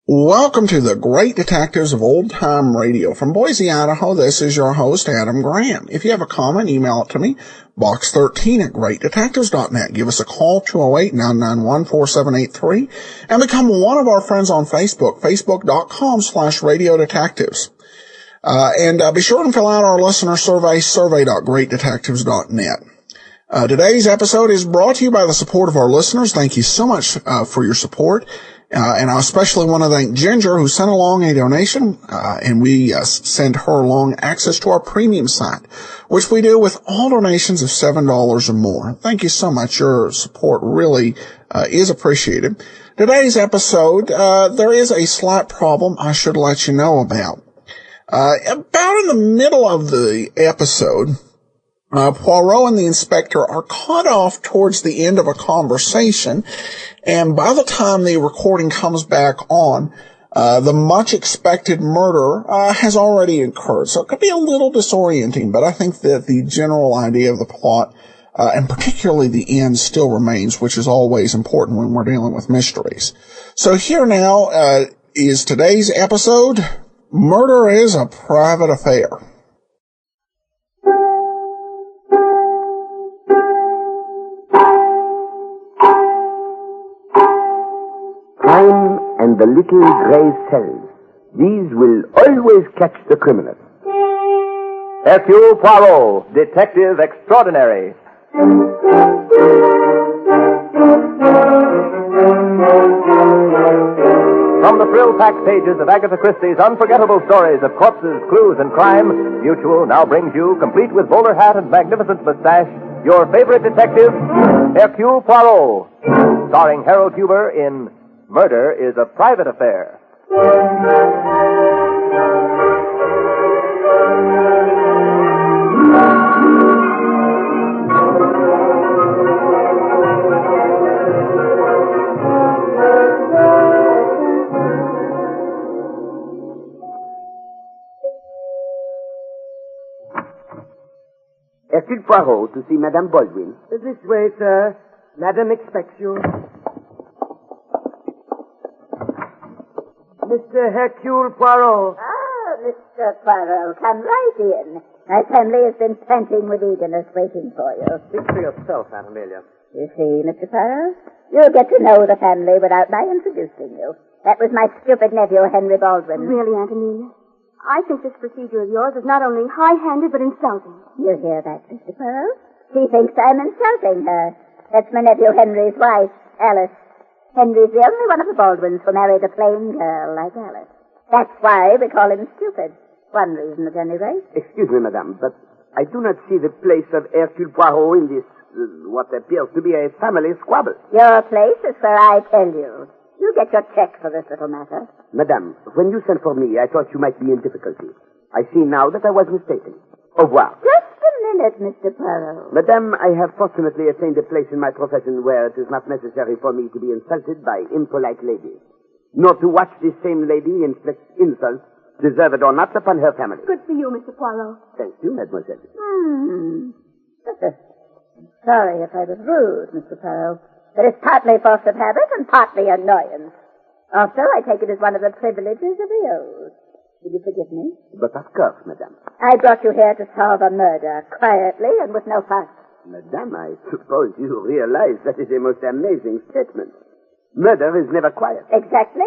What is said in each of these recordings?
Welcome to the Great Detectives of Old Time Radio. From Boise, Idaho, this is your host, Adam Grant. If you have a comment, email it to me, box13@greatdetectives.net. Give us a call, 208-991-4783, and become one of our friends on Facebook, facebook.com/radiodetectives. And be sure to fill out our listener survey, survey.greatdetectives.net. Today's episode is brought to you by the support of our listeners. Thank you so much for your support. And I especially want to thank Ginger, who sent along a donation, and we send her along access to our premium site, which we do with all donations of $7 or more. Thank you so much. Your support really is appreciated. Today's episode, there is a slight problem I should let you know about. About in the middle of the episode, Poirot and the inspector are cut off towards the end of a conversation, and by the time the recording comes back on, the much-expected murder has already occurred. So it could be a little disorienting, but I think that the general idea of the plot, and particularly the end, still remains, which is always important when we're dealing with mysteries. So here now is today's episode, Murder is a Private Affair. Crime and the little grey cells. These will always catch the criminal. Hercule Poirot, Detective Extraordinary. From the thrill-packed pages of Agatha Christie's unforgettable stories of corpses, clues, and crime, Mutual now brings you, complete with bowler hat and magnificent mustache, your favorite detective, Hercule Poirot, starring Harold Huber in Murder is a Private Affair. Hercule Poirot to see Madame Baldwin. This way, sir. Madame expects you. Mr. Hercule Poirot. Ah, Mr. Poirot, come right in. My family has been panting with eagerness waiting for you. Speak for yourself, Aunt Amelia. You see, Mr. Poirot, you'll get to know the family without my introducing you. That was my stupid nephew, Henry Baldwin. Really, Aunt Amelia? I think this procedure of yours is not only high-handed but insulting. You hear that, Mr. Poirot? She thinks I'm insulting her. That's my nephew Henry's wife, Alice. Henry's the only one of the Baldwins who married a plain girl like Alice. That's why we call him stupid. One reason at any rate. Excuse me, madame, but I do not see the place of Hercule Poirot in this, what appears to be a family squabble. Your place is where I tell you. You get your check for this little matter. Madame, when you sent for me, I thought you might be in difficulty. I see now that I was mistaken. Au revoir. Just a minute, Mr. Poirot. Madame, I have fortunately attained a place in my profession where it is not necessary for me to be insulted by impolite ladies, nor to watch this same lady inflict insults, deserved or not, upon her family. Good for you, Mr. Poirot. Thank you, mademoiselle. Sorry if I was rude, Mr. Poirot, but it's partly force of habit and partly annoyance. Also, I take it as one of the privileges of the oath. Will you forgive me? But of course, madame. I brought you here to solve a murder, quietly and with no fuss. Madame, I suppose you realize that is a most amazing statement. Murder is never quiet. Exactly.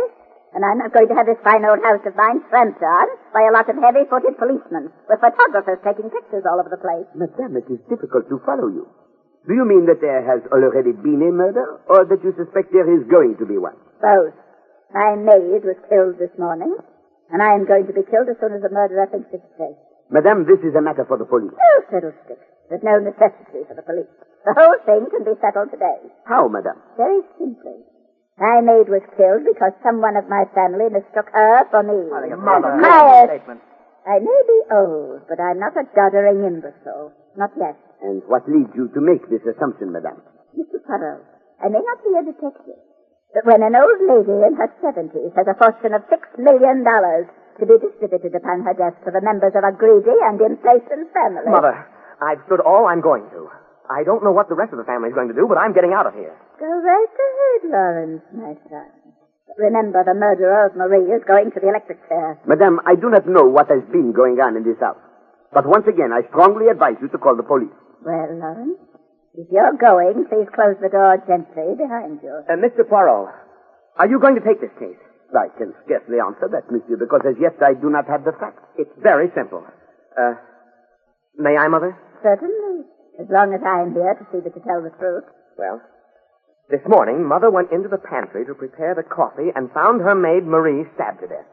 And I'm not going to have this fine old house of mine tramped on by a lot of heavy-footed policemen with photographers taking pictures all over the place. Madame, it is difficult to follow you. Do you mean that there has already been a murder, or that you suspect there is going to be one? Both. My maid was killed this morning, and I am going to be killed as soon as the murderer thinks it's safe. Madame, this is a matter for the police. Oh, fiddlesticks. There's no necessity for the police. The whole thing can be settled today. How, madame? Very simply. My maid was killed because someone of my family mistook her for me. Mother. Quiet! I may be old, but I'm not a doddering imbecile. Not yet. And what leads you to make this assumption, madame? Mr. Poirot, I may not be a detective, but when an old lady in her 70s has a fortune of $6 million to be distributed upon her death to the members of a greedy and inflation family... Mother, I've stood all I'm going to. I don't know what the rest of the family's going to do, but I'm getting out of here. Go right ahead, Lawrence, my son. But remember, the murderer of Marie is going to the electric chair. Madame, I do not know what has been going on in this house. But once again, I strongly advise you to call the police. Well, Lawrence, if you're going, please close the door gently behind you. Mr. Poirot, are you going to take this case? I can scarcely answer that, monsieur, because as yet I do not have the facts. It's very simple. May I, Mother? Certainly, as long as I'm here to see that you tell the truth. Well, this morning, Mother went into the pantry to prepare the coffee and found her maid, Marie, stabbed to death.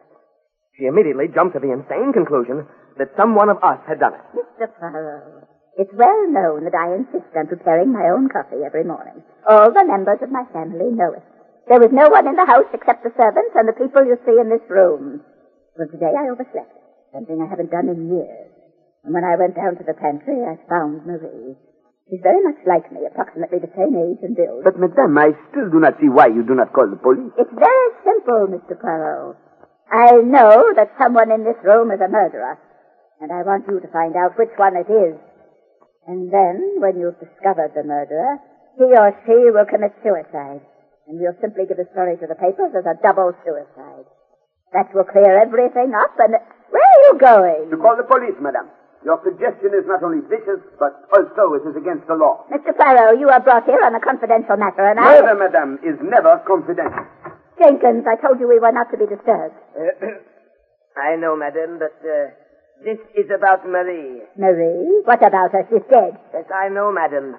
She immediately jumped to the insane conclusion that some one of us had done it. Mr. Poirot, it's well known that I insist on preparing my own coffee every morning. All the members of my family know it. There was no one in the house except the servants and the people you see in this room. Well, today I overslept, something I haven't done in years. And when I went down to the pantry, I found Marie. She's very much like me, approximately the same age and build. But, madame, I still do not see why you do not call the police. It's very simple, Mr. Poirot. I know that someone in this room is a murderer, and I want you to find out which one it is. And then, when you've discovered the murderer, he or she will commit suicide, and we'll simply give the story to the papers as a double suicide. That will clear everything up, and... Where are you going? To call the police, madame. Your suggestion is not only vicious, but also it is against the law. Mr. Poirot, you are brought here on a confidential matter, and Murder, madame, is never confidential. Jenkins, I told you we were not to be disturbed. I know, madam, but this is about Marie. Marie? What about her? She's dead. Yes, I know, madam.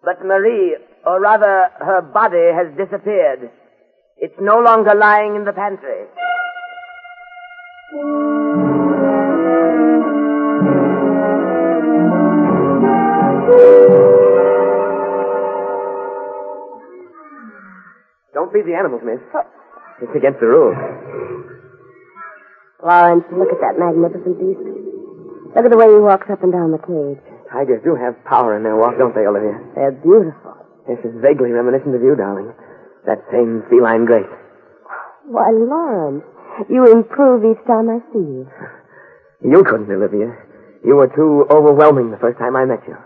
But Marie, or rather, her body has disappeared. It's no longer lying in the pantry. Don't feed the animals, miss. It's against the rules. Lawrence, look at that magnificent beast. Look at the way he walks up and down the cage. Tigers do have power in their walk, don't they, Olivia? They're beautiful. This is vaguely reminiscent of you, darling. That same feline grace. Why, Lawrence, you improve each time I see you. You couldn't, Olivia. You were too overwhelming the first time I met you.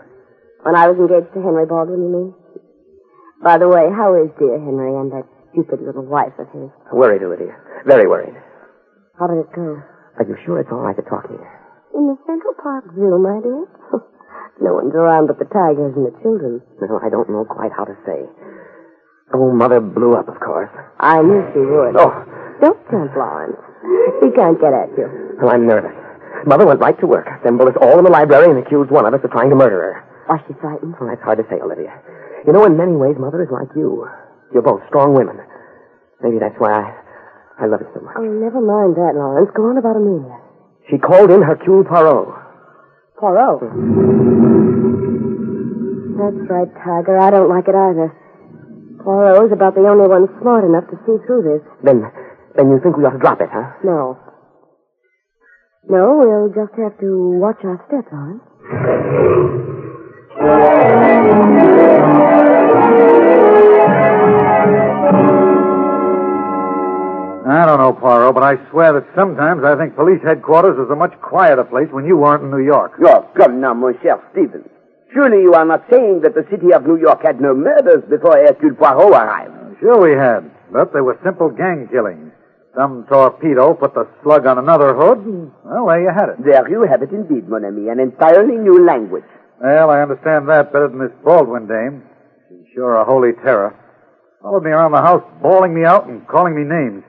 When I was engaged to Henry Baldwin, you mean? By the way, how is dear Henry and that stupid little wife of his? Worried, Olivia. Very worried. How did it go? Are you sure it's all right to talk here? In the Central Park Zoo, my dear. No one's around but the tigers and the children. No, I don't know quite how to say. Oh, Mother blew up, of course. I knew she would. Oh. Don't jump, Lawrence. He can't get at you. Well, I'm nervous. Mother went right to work, assembled us all in the library, and accused one of us of trying to murder her. Was she frightened? Well, that's hard to say, Olivia. You know, in many ways, Mother is like you. You're both strong women. Maybe that's why I love you so much. Oh, never mind that, Lawrence. Go on about Amelia. She called in Hercule Poirot. Poirot? That's right, Tiger. I don't like it either. Poirot's about the only one smart enough to see through this. Then you think we ought to drop it, huh? No. No, we'll just have to watch our steps, Lawrence. I don't know, Poirot, but I swear that sometimes I think police headquarters is a much quieter place when you weren't in New York. Oh, come now, mon cher Stephen. Surely you are not saying that the city of New York had no murders before Hercule Poirot arrived. Sure we had, but they were simple gang killings. Some torpedo put the slug on another hood, and, well, there you had it. There you have it indeed, mon ami, an entirely new language. Well, I understand that better than this Baldwin dame. She's sure a holy terror. Followed me around the house, bawling me out and calling me names.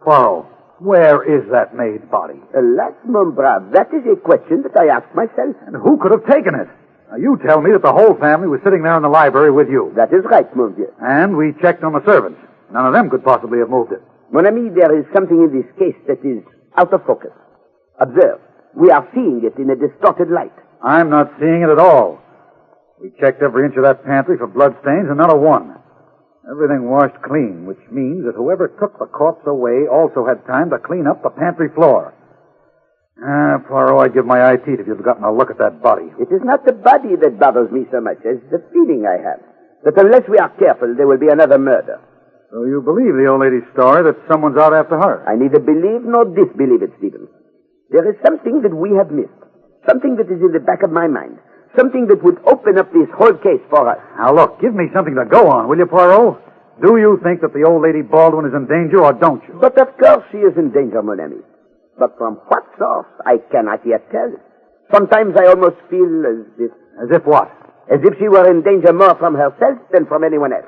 Poirot, where is that maid's body? Alas, mon brave, that is a question that I ask myself. And who could have taken it? Now, you tell me that the whole family was sitting there in the library with you. That is right, mon vieux. And we checked on the servants. None of them could possibly have moved it. Mon ami, there is something in this case that is out of focus. Observe, we are seeing it in a distorted light. I'm not seeing it at all. We checked every inch of that pantry for bloodstains, and not a one. Everything washed clean, which means that whoever took the corpse away also had time to clean up the pantry floor. Poirot, I'd give my eye teeth if you'd gotten a look at that body. It is not the body that bothers me so much as the feeling I have. That unless we are careful, there will be another murder. So you believe the old lady's story that someone's out after her? I neither believe nor disbelieve it, Stephen. There is something that we have missed. Something that is in the back of my mind. Something that would open up this whole case for us. Now, look, give me something to go on, will you, Poirot? Do you think that the old lady Baldwin is in danger, or don't you? But of course she is in danger, mon ami. But from what source, I cannot yet tell. Sometimes I almost feel as if... As if what? As if she were in danger more from herself than from anyone else.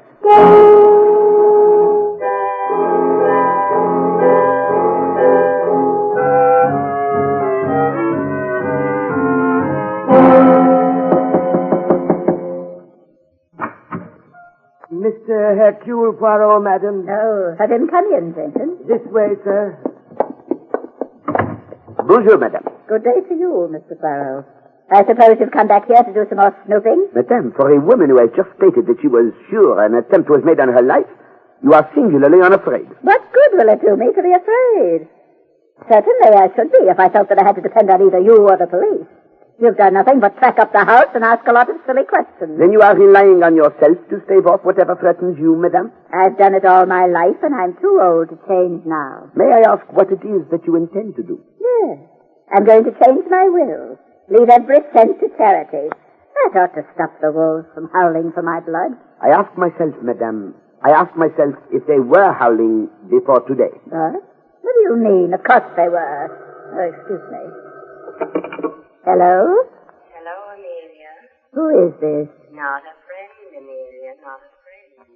Mr. Hercule Poirot, madam. Oh, have him come in, Jenkins. This way, sir. Bonjour, madame. Good day to you, Mr. Poirot. I suppose you've come back here to do some more snooping? Madame, for a woman who has just stated that she was sure an attempt was made on her life, you are singularly unafraid. What good will it do me to be afraid? Certainly I should be if I felt that I had to depend on either you or the police. You've done nothing but track up the house and ask a lot of silly questions. Then you are relying on yourself to stave off whatever threatens you, madame? I've done it all my life, and I'm too old to change now. May I ask what it is that you intend to do? Yes. I'm going to change my will. Leave every cent to charity. That ought to stop the wolves from howling for my blood. I ask myself, madame, if they were howling before today. What? What do you mean? Of course they were. Oh, excuse me. Hello? Hello, Amelia. Who is this? Not a friend, Amelia, not a friend.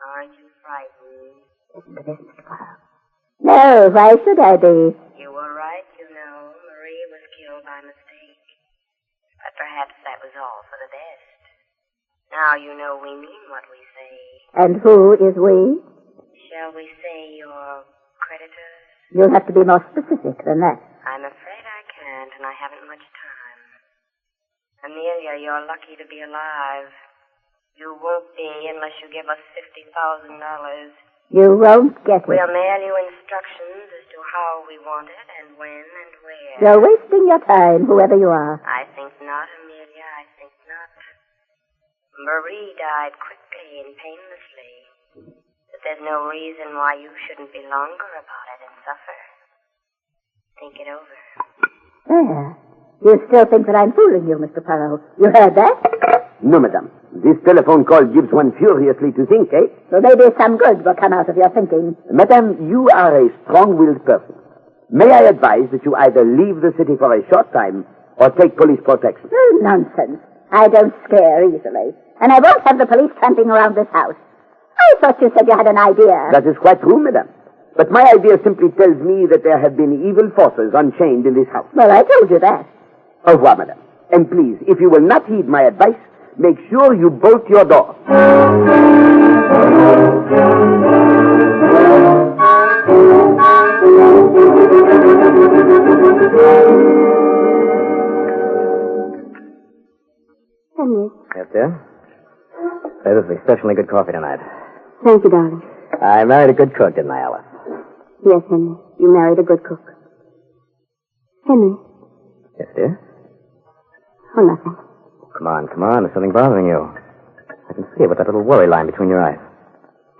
Aren't you frightened? Listen to this, Mr. Poirot. No, why should I be? You were right, you know. Marie was killed by mistake. But perhaps that was all for the best. Now you know we mean what we say. And who is we? Shall we say your creditors? You'll have to be more specific than that. I'm afraid I can't, and I haven't much time. Amelia, you're lucky to be alive. You won't be unless you give us $50,000. You won't get it. We'll mail you instructions as to how we want it, and when and where. You're wasting your time, whoever you are. I think not, Amelia, I think not. Marie died quickly and painlessly. But there's no reason why you shouldn't be longer about it and suffer. Think it over. There. You still think that I'm fooling you, Mr. Poirot. You heard that? No, madame. This telephone call gives one furiously to think, eh? So maybe some good will come out of your thinking. Madame, you are a strong-willed person. May I advise that you either leave the city for a short time or take police protection? Oh, nonsense. I don't scare easily. And I won't have the police tramping around this house. I thought you said you had an idea. That is quite true, madame. But my idea simply tells me that there have been evil forces unchained in this house. Well, I told you that. Au revoir, madame. And please, if you will not heed my advice, make sure you bolt your door. Henry. Yes, dear? Hey, this is exceptionally good coffee tonight. Thank you, darling. I married a good cook, didn't I, Alice? Yes, Henry. You married a good cook. Henry. Yes, dear? Oh, nothing. Come on. There's something bothering you. I can see it with that little worry line between your eyes.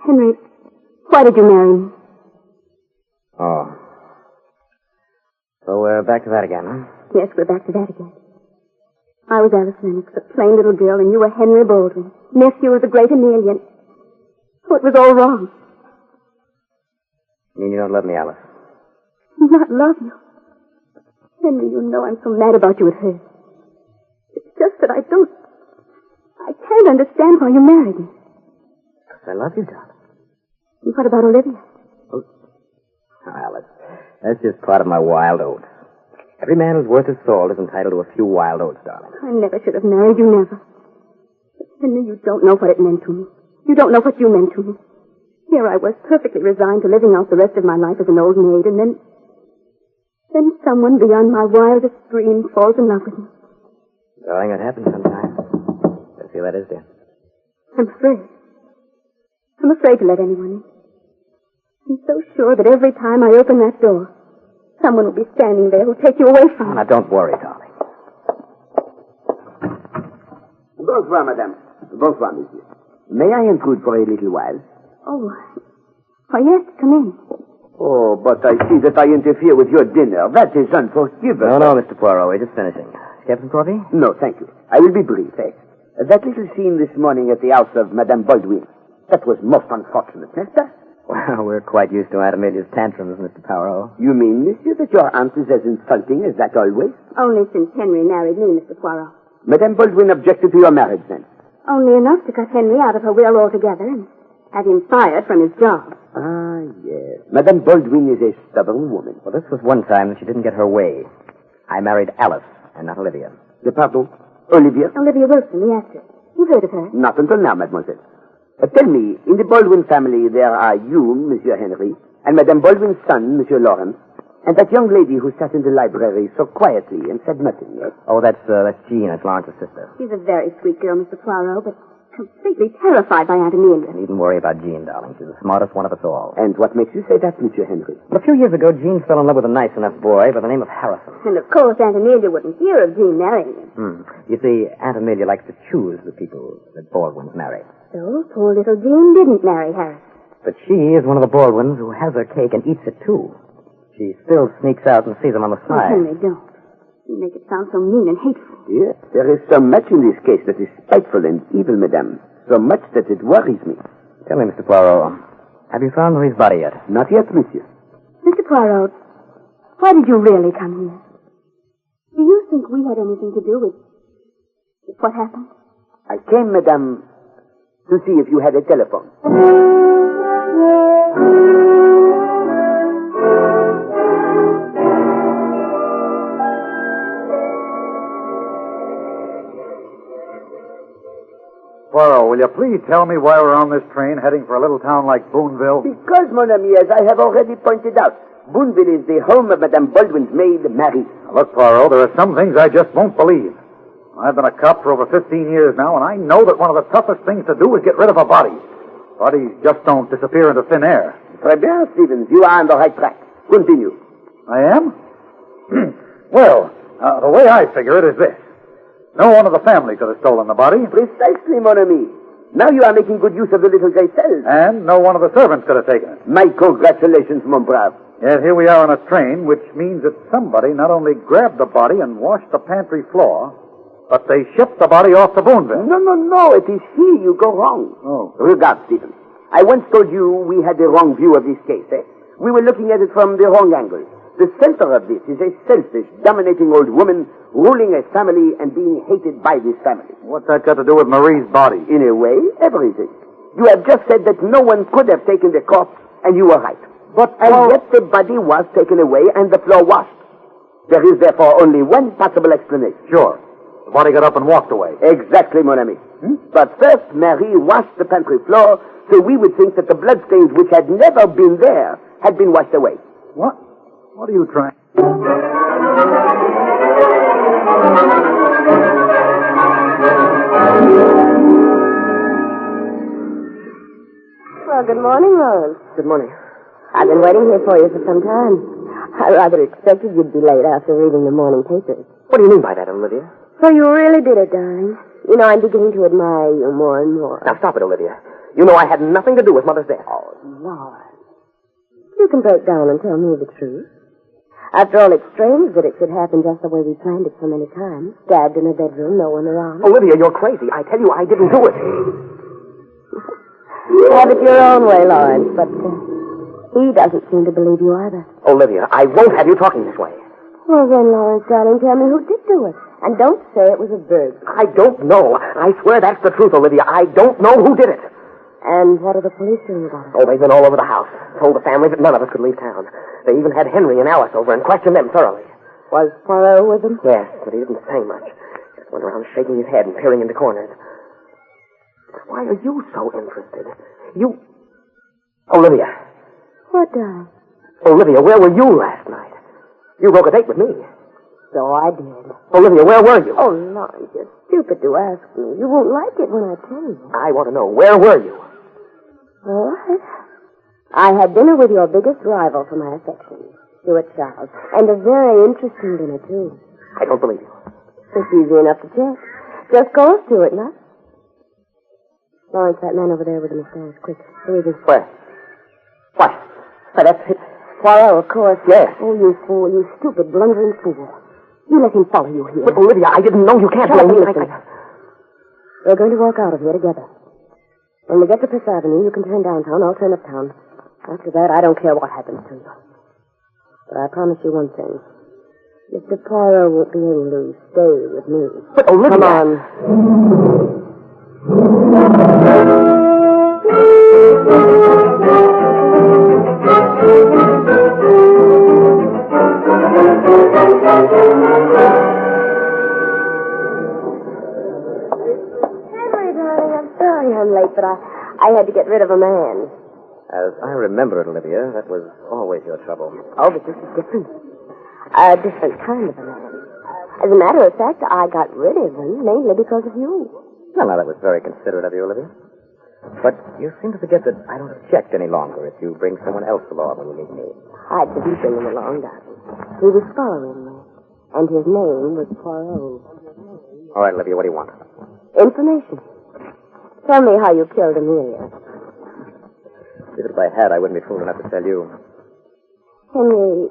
Henry, why did you marry me? Oh. So we're back to that again, huh? Yes, we're back to that again. I was Alice Lennox, a plain little girl, and you were Henry Baldwin, nephew of the great Amelia. Oh, it was all wrong. You mean you don't love me, Alice? Not love you. Henry, you know I'm so mad about you it hurts. It's just that I can't understand why you married me. Because I love you, darling. And what about Olivia? Oh, Alice, that's just part of my wild oats. Every man who's worth his salt is entitled to a few wild oats, darling. I never should have married you, never. But Henry, you don't know what it meant to me. You don't know what you meant to me. Here I was, perfectly resigned to living out the rest of my life as an old maid, and then someone beyond my wildest dreams falls in love with me. Darling, it happens sometimes. Let's see how that is, dear. I'm afraid. I'm afraid to let anyone in. I'm so sure that every time I open that door, someone will be standing there who'll take you away from me. Now, don't worry, darling. Bonsoir, madame. Bonsoir, monsieur. May I intrude for a little while? Oh, yes, come in. Oh, but I see that I interfere with your dinner. That is unforgivable. No, Mr. Poirot, we're just finishing. Have some coffee? No, thank you. I will be brief, That little scene this morning at the house of Madame Baldwin, that was most unfortunate, n'est-ce pas? Well, we're quite used to Aunt Amelia's tantrums, Mr. Poirot. You mean, monsieur, that your aunt is as insulting as that always? Only since Henry married me, Mr. Poirot. Madame Baldwin objected to your marriage, then? Only enough to cut Henry out of her will altogether and have him fired from his job. Ah, yes. Madame Baldwin is a stubborn woman. Well, this was one time that she didn't get her way. I married Alice, and not Olivia. Pardon? Olivia? Olivia Wilson, the actress. You've heard of her? Not until now, mademoiselle. Tell me, in the Baldwin family, there are you, Monsieur Henry, and Madame Baldwin's son, Monsieur Lawrence, and that young lady who sat in the library so quietly and said nothing, yes? Oh, that's Jean. That's Lawrence's sister. She's a very sweet girl, Mr. Poirot, but completely terrified by Aunt Amelia. Needn't worry about Jean, darling. She's the smartest one of us all. And what makes you say that, Monsieur Henry? A few years ago, Jean fell in love with a nice enough boy by the name of Harrison. And of course, Aunt Amelia wouldn't hear of Jean marrying him. You see, Aunt Amelia likes to choose the people that Baldwins marry. So, poor little Jean didn't marry Harrison. But she is one of the Baldwins who has her cake and eats it, too. She still sneaks out and sees him on the Oh, side. Henry, don't. You make it sound so mean and hateful. Yes, there is so much in this case that is spiteful and evil, madame. So much that it worries me. Tell me, Mr. Poirot, have you found Marie's body yet? Not yet, monsieur. Mr. Poirot, why did you really come here? Do you think we had anything to do with what happened? I came, madame, to see if you had a telephone. Poirot, will you please tell me why we're on this train heading for a little town like Boonville? Because, mon ami, as I have already pointed out, Boonville is the home of Madame Baldwin's maid, Marie. Look, Poirot, there are some things I just won't believe. I've been a cop for over 15 years now, and I know that one of the toughest things to do is get rid of a body. Bodies just don't disappear into thin air. Très bien, Stevens. You are on the right track. Continue. I am? Well, the way I figure it is this. No one of the family could have stolen the body. Precisely, mon ami. Now you are making good use of the little gray cell. And no one of the servants could have taken it. My congratulations, mon brave. Yet here we are on a train, which means that somebody not only grabbed the body and washed the pantry floor, but they shipped the body off to Boonville. No. It is here you go wrong. Oh. Regard, Stephen. I once told you we had the wrong view of this case, We were looking at it from the wrong angle. The center of this is a selfish, dominating old woman ruling a family and being hated by this family. What's that got to do with Marie's body? In a way, everything. You have just said that no one could have taken the corpse, and you were right. And yet the body was taken away and the floor washed. There is therefore only one possible explanation. Sure. The body got up and walked away. Exactly, mon ami. But first, Marie washed the pantry floor, so we would think that the bloodstains which had never been there had been washed away. What? What are you trying? Well, good morning, Lawrence. Good morning. I've been waiting here for you for some time. I rather expected you'd be late after reading the morning papers. What do you mean by that, Olivia? So you really did it, darling. You know, I'm beginning to admire you more and more. Now, stop it, Olivia. You know I had nothing to do with Mother's death. Oh, Lawrence. You can break down and tell me the truth. After all, it's strange that it should happen just the way we planned it so many times. Stabbed in a bedroom, no one around. Olivia, you're crazy. I tell you, I didn't do it. Have it your own way, Lawrence, but he doesn't seem to believe you either. Olivia, I won't have you talking this way. Well, then, Lawrence, darling, tell me who did do it. And don't say it was a burglar. I don't know. I swear that's the truth, Olivia. I don't know who did it. And what are the police doing about it? Oh, they've been all over the house. Told the family that none of us could leave town. They even had Henry and Alice over and questioned them thoroughly. Was Poirot with them? Yes, but he didn't say much. Just went around shaking his head and peering into corners. Why are you so interested? Olivia. What, darling? Olivia, where were you last night? You broke a date with me. So I did. Olivia, where were you? Oh, Lawrence, you're stupid to ask me. You won't like it when I tell you. I want to know, where were you? All right. I had dinner with your biggest rival for my affections, Stuart Charles. And a very interesting dinner, too. I don't believe you. It's easy enough to check. Just call Stuart, now. Lawrence, that man over there with the mustache. Quick. Who is he? Where? What? Why, that's it. Poirot, of course. Yes. Oh, you fool. You stupid, blundering fool. You let him follow you here. But, Olivia, I didn't know. You can't Shut up blame and me. listen. We're going to walk out of here together. When we get to Fifth Avenue, you can turn downtown. I'll turn uptown. After that, I don't care what happens to you. But I promise you one thing. Mr. Poirot won't be able to stay with me. But, Olivia... Come on. Henry, darling, I'm sorry I'm late, but I had to get rid of a man. As I remember it, Olivia, that was always your trouble. Oh, but this is different. A different kind of a man. As a matter of fact, I got rid of him mainly because of you. Well, now, that was very considerate of you, Olivia. But you seem to forget that I don't object any longer if you bring someone else along when you meet me. I didn't bring him along, darling. He was following me, and his name was Poirot. All right, Olivia, what do you want? Information. Tell me how you killed Amelia. If I had, I wouldn't be fool enough to tell you. Henry,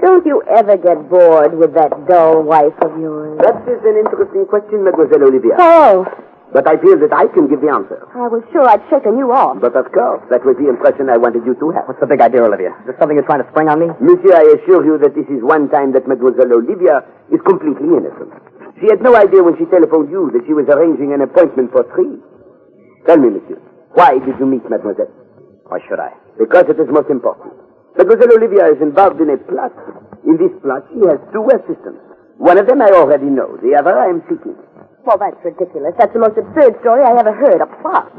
don't you ever get bored with that dull wife of yours? That is an interesting question, Mademoiselle Olivia. Oh, But I feel that I can give the answer. I was sure I'd shaken you off. But of course, that was the impression I wanted you to have. What's the big idea, Olivia? Is this something you're trying to spring on me? Monsieur, I assure you that this is one time that Mademoiselle Olivia is completely innocent. She had no idea when she telephoned you that she was arranging an appointment for 3. Tell me, monsieur, why did you meet Mademoiselle? Why should I? Because it is most important. Mademoiselle Olivia is involved in a plot. In this plot, she has 2 assistants. One of them I already know. The other I am seeking. Well, that's ridiculous. That's the most absurd story I ever heard. A plot.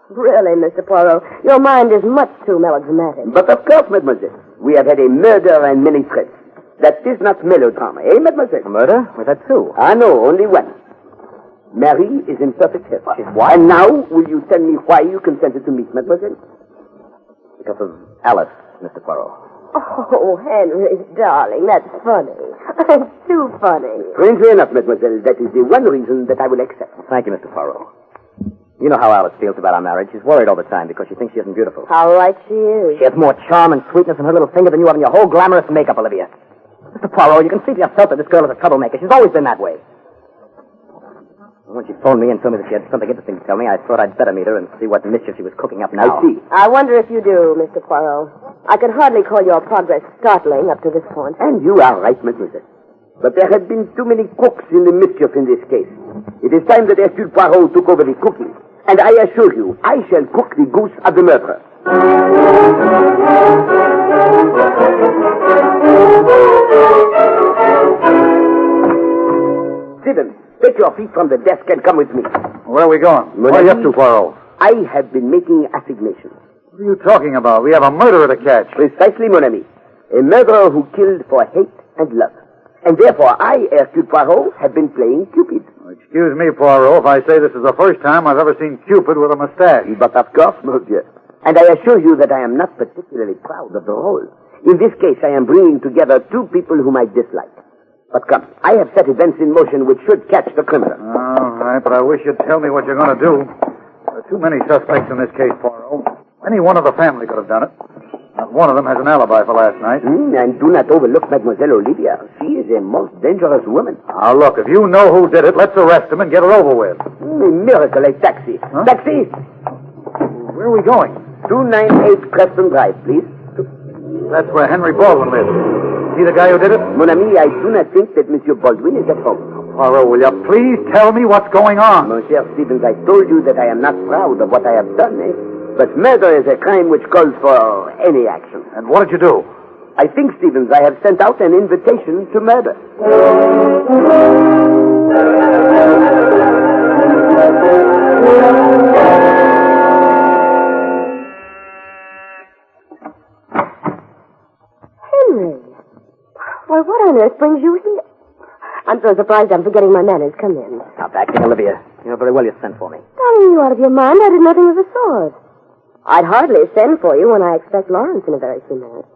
Really, Mr. Poirot, your mind is much too melodramatic. But of course, mademoiselle, we have had a murder and many threats. That is not melodrama, eh, mademoiselle? A murder? Was that 2? Ah, no, only one. Mary is in perfect health. She's what? And now, will you tell me why you consented to meet mademoiselle? Because of Alice, Mr. Poirot. Oh, Henry, darling, that's funny. It's too funny. Strangely enough, mademoiselle, that is the one reason that I will accept. Thank you, Mr. Poirot. You know how Alice feels about our marriage. She's worried all the time because she thinks she isn't beautiful. How right she is. She has more charm and sweetness in her little finger than you have in your whole glamorous makeup, Olivia. Mr. Poirot, you can see for yourself that this girl is a troublemaker. She's always been that way. When she phoned me and told me that she had something interesting to tell me, I thought I'd better meet her and see what mischief she was cooking up now. I see. I wonder if you do, Mr. Poirot. I could hardly call your progress startling up to this point. And you are right, mademoiselle. But there have been too many cooks in the mischief in this case. It is time that Hercule Poirot took over the cooking. And I assure you, I shall cook the goose of the murderer. Stephen, take your feet from the desk and come with me. Where are we going? What are you up to, Poirot? I have been making assignations. What are you talking about? We have a murderer to catch. Precisely, mon ami. A murderer who killed for hate and love. And therefore, I, Hercule Poirot, have been playing Cupid. Excuse me, Poirot, if I say this is the first time I've ever seen Cupid with a mustache. But of course, monsieur. And I assure you that I am not particularly proud of the role. In this case, I am bringing together 2 people whom I dislike. But come, I have set events in motion which should catch the criminal. All right, but I wish you'd tell me what you're going to do. There are too many suspects in this case, Poirot. Any one of the family could have done it. Not one of them has an alibi for last night. And do not overlook Mademoiselle Olivia. She is a most dangerous woman. Now, look, if you know who did it, let's arrest him and get it over with. A miracle, a taxi. Huh? Taxi! Where are we going? 298 Preston Drive, please. That's where Henry Baldwin lives. Is he the guy who did it? Mon ami, I do not think that Monsieur Baldwin is at home. Poirot, will you please tell me what's going on? Monsieur Stevens, I told you that I am not proud of what I have done, eh? But murder is a crime which calls for any action. And what did you do? I think, Stevens, I have sent out an invitation to murder. Henry. Why, what on earth brings you here? I'm so surprised I'm forgetting my manners. Come in. Now, acting, Olivia. You know very well you sent for me. Darling, you out of your mind? I did nothing of the sort. I'd hardly send for you when I expect Lawrence in a very few minutes.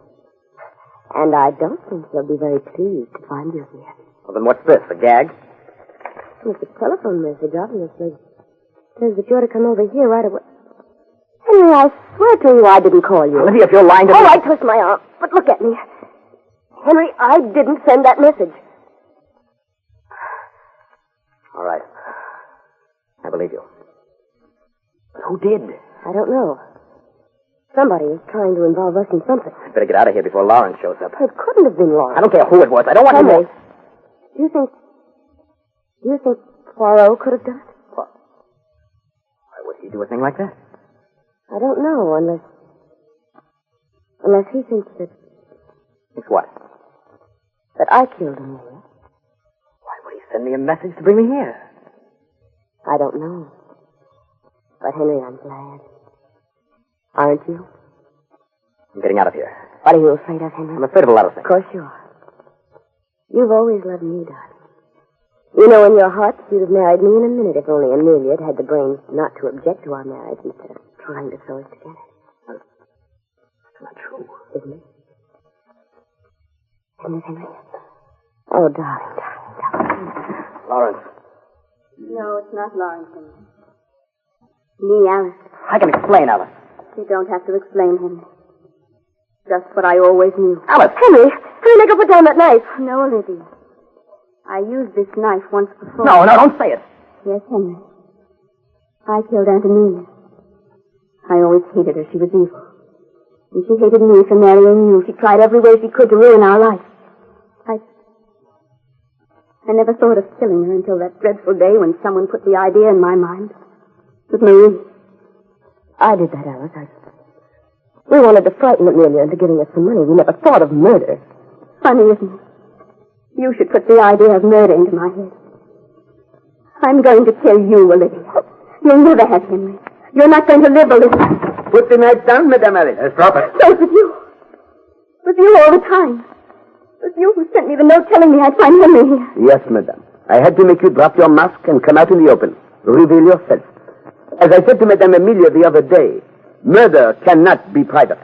And I don't think he'll be very pleased to find you here. Well, then what's this, a gag? It's a telephone message, obviously. It says that you're to come over here right away. Henry, I swear to you I didn't call you. Lydia, if you're lying to me... Oh, I twist my arm. But look at me. Henry, I didn't send that message. All right. I believe you. But who did? I don't know. Somebody is trying to involve us in something. Better get out of here before Lawrence shows up. It couldn't have been Lawrence. I don't care who it was. I don't want Henry, to... do you think Poirot could have done it? What? Why would he do a thing like that? I don't know, unless he thinks that... It's what? That I killed him. Why would he send me a message to bring me here? I don't know. But, Henry, I'm glad. Aren't you? I'm getting out of here. What are you afraid of, Henry? I'm afraid of a lot of things. Of course you are. You've always loved me, darling. You know in your heart you'd have married me in a minute if only Amelia had had the brains not to object to our marriage instead of trying to sew us together. That's not true. Isn't it? Isn't it, Henry? Oh, darling. Lawrence. No, it's not Lawrence, Henry. Me, Alice. I can explain, Alice. You don't have to explain, Henry. Just what I always knew. Alice! Henry, make her put down that knife. No, Olivia. I used this knife once before. No, don't say it. Yes, Henry. I killed Aunt Amelia. I always hated her. She was evil. And she hated me for marrying you. She tried every way she could to ruin our life. I never thought of killing her until that dreadful day when someone put the idea in my mind. With Marie. I did that, Alice. We wanted to frighten Amelia into giving us some money. We never thought of murder. Funny, isn't it? You should put the idea of murder into my head. I'm going to kill you, Olivia. You'll never have Henry. You're not going to live, Olivia. Put the knife down, Madame Alice. Drop it. So it was you. It was you all the time. It was you who sent me the note telling me I'd find Henry here. Yes, Madame. I had to make you drop your mask and come out in the open. Reveal yourself. As I said to Madame Amelia the other day, murder cannot be private.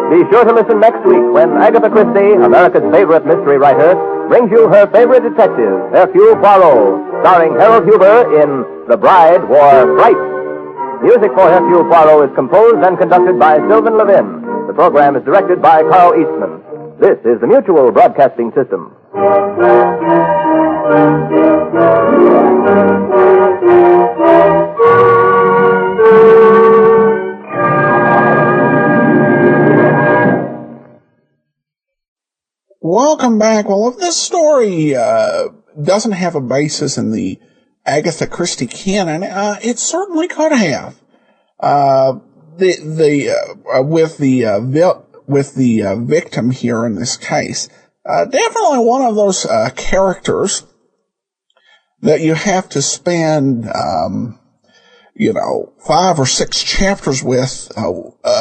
Be sure to listen next week when Agatha Christie, America's favorite mystery writer, brings you her favorite detective, Hercule Poirot, starring Harold Huber in The Bride Wore Fright. Music for Hercule Poirot is composed and conducted by Sylvan Levin. The program is directed by Carl Eastman. This is the Mutual Broadcasting System. Welcome back. Well, if this story doesn't have a basis in the Agatha Christie canon, it certainly could have. With the victim here in this case, definitely one of those characters that you have to spend 5 or 6 chapters with,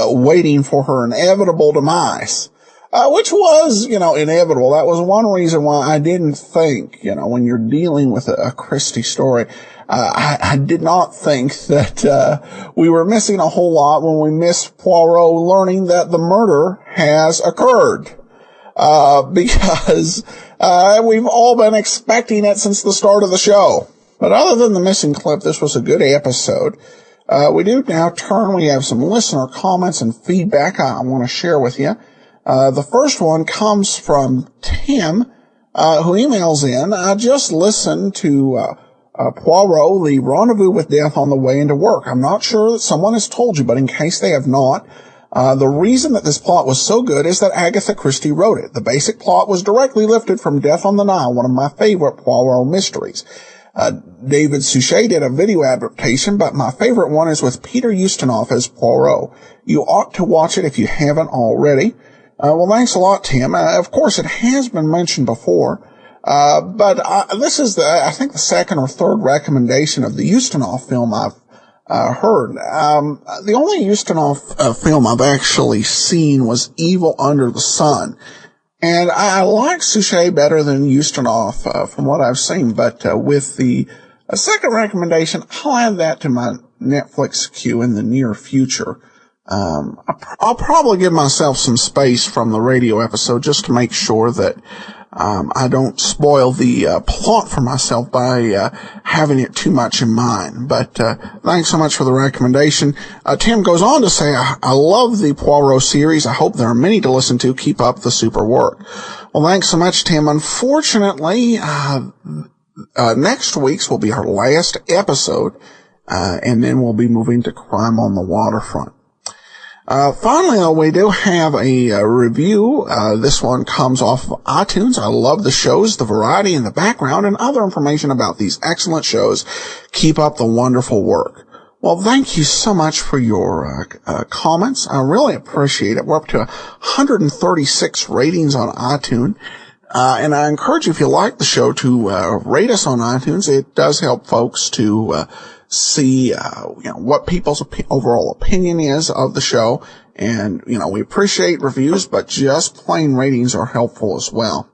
waiting for her inevitable demise. Which was, inevitable. That was one reason why I didn't think, when you're dealing with a Christie story, I did not think that we were missing a whole lot when we missed Poirot learning that the murder has occurred. Because we've all been expecting it since the start of the show. But other than the missing clip, this was a good episode. We do now turn. We have some listener comments and feedback I want to share with you. The first one comes from Tim, who emails in, I just listened to Poirot, The Rendezvous with Death on the way into work. I'm not sure that someone has told you, but in case they have not, the reason that this plot was so good is that Agatha Christie wrote it. The basic plot was directly lifted from Death on the Nile, one of my favorite Poirot mysteries. David Suchet did a video adaptation, but my favorite one is with Peter Ustinov as Poirot. You ought to watch it if you haven't already. Well, thanks a lot, Tim. Of course, it has been mentioned before, but this is I think the second or third recommendation of the Ustinov film I've heard. The only Ustinov film I've actually seen was Evil Under the Sun. And I like Suchet better than Ustinov from what I've seen. But with the second recommendation, I'll add that to my Netflix queue in the near future. I'll probably give myself some space from the radio episode just to make sure that I don't spoil the plot for myself by having it too much in mind. But thanks so much for the recommendation. Tim goes on to say, I love the Poirot series. I hope there are many to listen to. Keep up the super work. Well, thanks so much, Tim. Unfortunately, next week's will be our last episode, and then we'll be moving to Crime on the Waterfront. Finally, though, we do have a review. This one comes off of iTunes. I love the shows, the variety in the background, and other information about these excellent shows. Keep up the wonderful work. Well, thank you so much for your comments. I really appreciate it. We're up to 136 ratings on iTunes. And I encourage you, if you like the show, to rate us on iTunes. It does help folks to see what people's overall opinion is of the show. And we appreciate reviews, but just plain ratings are helpful as well.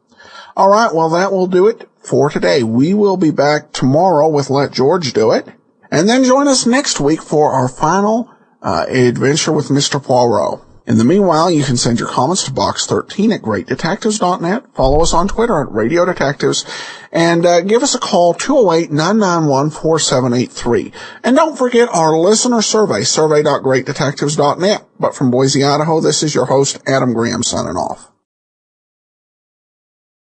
All right, well, that will do it for today. We will be back tomorrow with Let George Do It, and then join us next week for our final adventure with Mr. Poirot. In the meanwhile, you can send your comments to box13@greatdetectives.net. Follow us on Twitter at Radio Detectives, and give us a call, 208-991-4783. And don't forget our listener survey, survey.greatdetectives.net. But from Boise, Idaho, this is your host, Adam Graham, signing off.